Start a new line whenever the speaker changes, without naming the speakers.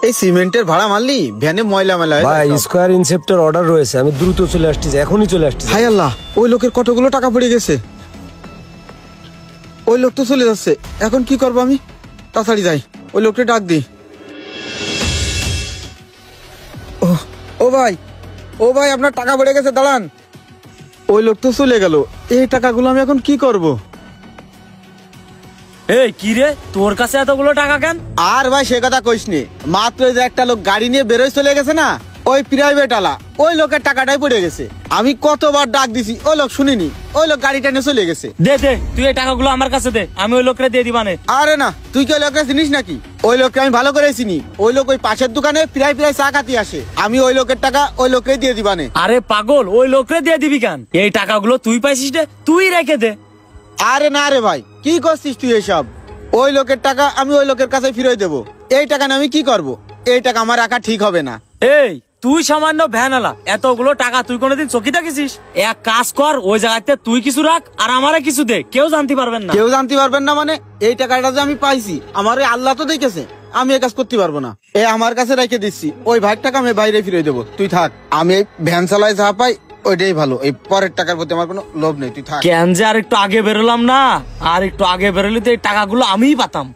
এই সিমেন্টের ভাড়া মারলি ভ্যানে ময়লা মেলা
ভাই স্কয়ার ইনসেপ্টের অর্ডার রয়েছে, আমি দ্রুত চলে আসতেছি, এখনই চলে আসতেছি।
হায় আল্লাহ, ওই লোকের কতগুলো টাকা পড়ে গেছে। ওই লোক তো চলে যাচ্ছে, এখন কি করবো আমি? তাড়াতাড়ি যাই, ওই লোকটা ডাক দি। ও ভাই, ও ভাই, আপনার টাকা পড়ে গেছে, দাঁড়ান। ওই লোক তো চলে গেল, এই টাকাগুলো আমি এখন কি করব?
এই কি রে, তোর কাছে এতগুলো টাকা কেন?
আর ভাই সে কথা কইস নি, মাত্র যে একটা লোক গাড়ি নিয়ে বেরোয় চলে গেছে না, ওই প্রাইভেট আলা, ওই লোকের টাকাটাই পড়ে গেছে। আমি কতবার ডাক দিছি, ওই লোক শুনিনি, ওই লোক গাড়িটা নিয়ে চলে গেছে।
দে দে, তুই এই টাকাগুলো আমার কাছে দে, আমি ওই লোকরে দিয়ে দিবানে।
আরে না, তুই কি ওই লোকটা চিনিস নাকি? ওই লোককে আমি ভালো করে চিনি। ওই লোক ওই পাশের দোকানে প্রায় প্রায় চা খাতি আসে। আমি ওই লোকের টাকা ওই লোককে দিয়ে দিবানে।
আরে পাগল, ওই লোকরে দিয়ে দিবি কেন? এই টাকাগুলো তুই পাইছিস রে, তুই রেখে দে।
আরে না রে ভাই, কি করছিস তুই এইসব? ওই লোকের টাকা আমি ওই লোকের কাছে ফিরিয়ে দেবো। এই টাকা নিয়ে আমি কি করব? এই টাকা আমার রাখা ঠিক হবে না।
এই তুই সামান্য ভ্যানালা, এতগুলো টাকা তুই কোনোদিন চকি থাকিস? এক কাজ কর, ওই জায়গাতে তুই কিছু রাখ আর আমারে কিছু দে, কেউ জানতে পারবেন না।
কেউ জানতে পারবেন না মানে? এই টাকাটা যে আমি পাইছি, আমার ওই আল্লাহ তো দেখেছে, আমি এই কাজ করতে পারবো না। এ আমার কাছে রেখে দিচ্ছি, ওই ভাগ টাকা আমি বাইরে ফিরিয়ে দেবো। তুই থাক, আমি এই ভ্যান চালায় যা পাই ওইটাই ভালো। এই পরের টাকার প্রতি আমার কোনো লোভ নেই, তুই থাক।
কেন যে আর একটু আগে বেরোলাম না, আর একটু আগে বেরোলে তো এই টাকাগুলো আমিই পাতাম।